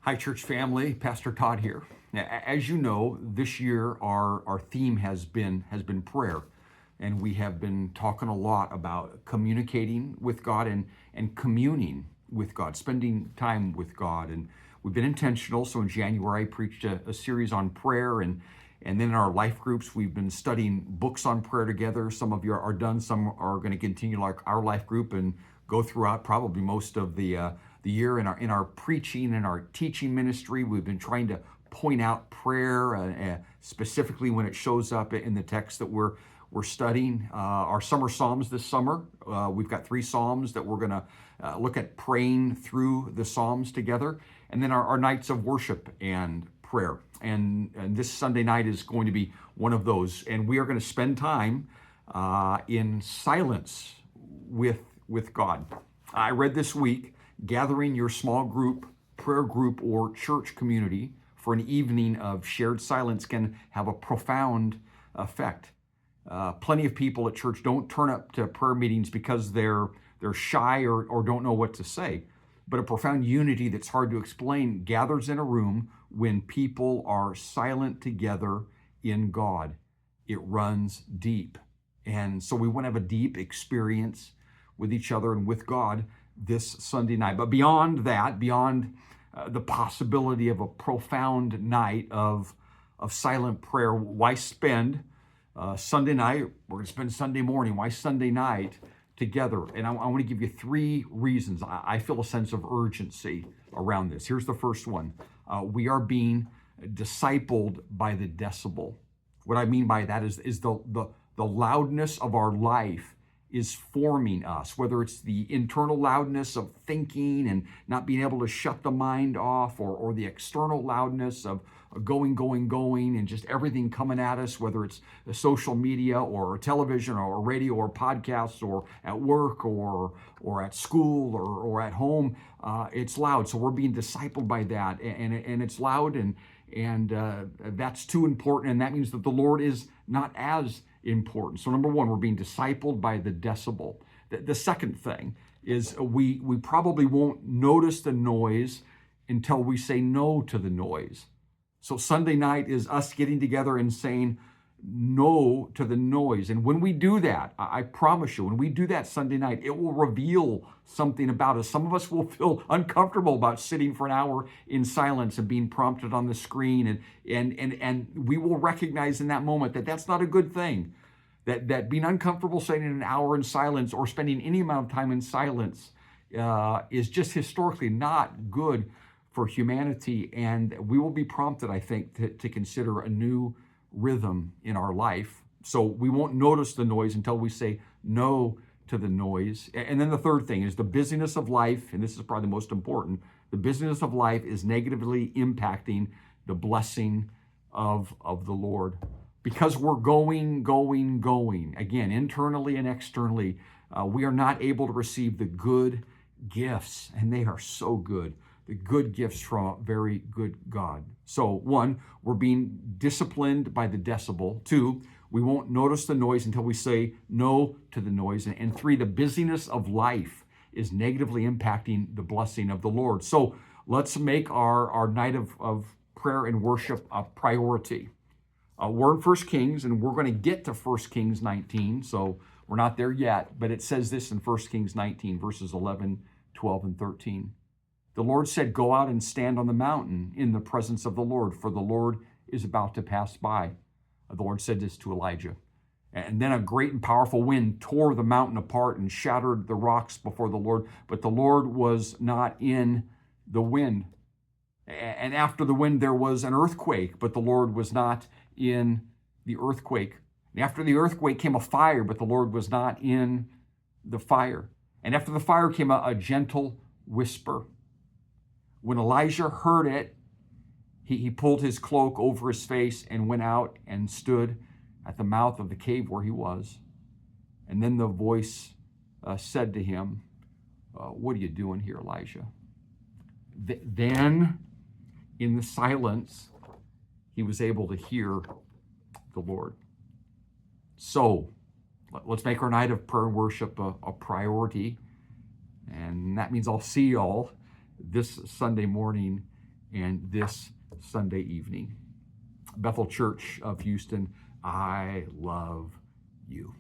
Hi, church family. Pastor Todd here. As you know, this year our theme has been prayer, and we have been talking a lot about communicating with God and communing with God, spending time with God, and we've been intentional. So in January, I preached a series on prayer, and then in our life groups, we've been studying books on prayer together. Some of you are done. Some are going to continue like our life group and go throughout probably most of the year in our preaching and our teaching ministry. We've been trying to point out prayer, specifically when it shows up in the text that we're studying. Our summer Psalms this summer, we've got 3 Psalms that we're going to look at praying through the Psalms together. And then our nights of worship and prayer. And this Sunday night is going to be one of those. And we are going to spend time in silence with God. I read this week, gathering your small group, prayer group, or church community for an evening of shared silence can have a profound effect. Plenty of people at church don't turn up to prayer meetings because they're shy or don't know what to say. But a profound unity that's hard to explain gathers in a room when people are silent together in God. It runs deep. And so we want to have a deep experience with each other and with God this Sunday night. But beyond that, beyond the possibility of a profound night of silent prayer, why spend Sunday night? We're going to spend Sunday morning. Why Sunday night together? And I want to give you 3 reasons. I feel a sense of urgency around this. Here's the first one. We are being discipled by the decibel. What I mean by that is the loudness of our life is forming us, whether it's the internal loudness of thinking and not being able to shut the mind off, or the external loudness of going, and just everything coming at us, whether it's the social media or television or radio or podcasts or at work or at school or at home. It's loud. So we're being discipled by that, and it's loud, and that's too important. And that means that the Lord is not as important. So number 1, we're being discipled by the decibel. The second thing is we probably won't notice the noise until we say no to the noise. So Sunday night is us getting together and saying no to the noise. And when we do that, I promise you, when we do that Sunday night, it will reveal something about us. Some of us will feel uncomfortable about sitting for an hour in silence and being prompted on the screen. And we will recognize in that moment that that's not a good thing. That being uncomfortable sitting an hour in silence or spending any amount of time in silence is just historically not good for humanity. And we will be prompted, I think, to consider a new rhythm in our life. So we won't notice the noise until we say no to the noise. And then the third thing is the busyness of life, and this is probably the most important. The busyness of life is negatively impacting the blessing of the Lord. Because we're going, again, internally and externally, we are not able to receive the good gifts, and they are so good. The good gifts from a very good God. So 1, we're being disciplined by the decibel. 2, we won't notice the noise until we say no to the noise. And 3, the busyness of life is negatively impacting the blessing of the Lord. So let's make our night of prayer and worship a priority. We're in 1 Kings, and we're going to get to 1 Kings 19, so we're not there yet, but it says this in 1 Kings 19, verses 11, 12, and 13. The Lord said, "Go out and stand on the mountain in the presence of the Lord, for the Lord is about to pass by." The Lord said this to Elijah. And then a great and powerful wind tore the mountain apart and shattered the rocks before the Lord, but the Lord was not in the wind. And after the wind, there was an earthquake, but the Lord was not in the earthquake. And after the earthquake came a fire, but the Lord was not in the fire. And after the fire came a gentle whisper. When Elijah heard it, he pulled his cloak over his face and went out and stood at the mouth of the cave where he was. And then the voice said to him, "What are you doing here, Elijah?" Then, in the silence, he was able to hear the Lord. So, let's make our night of prayer and worship a priority. And that means I'll see y'all this Sunday morning and this Sunday evening. Bethel Church of Houston, I love you.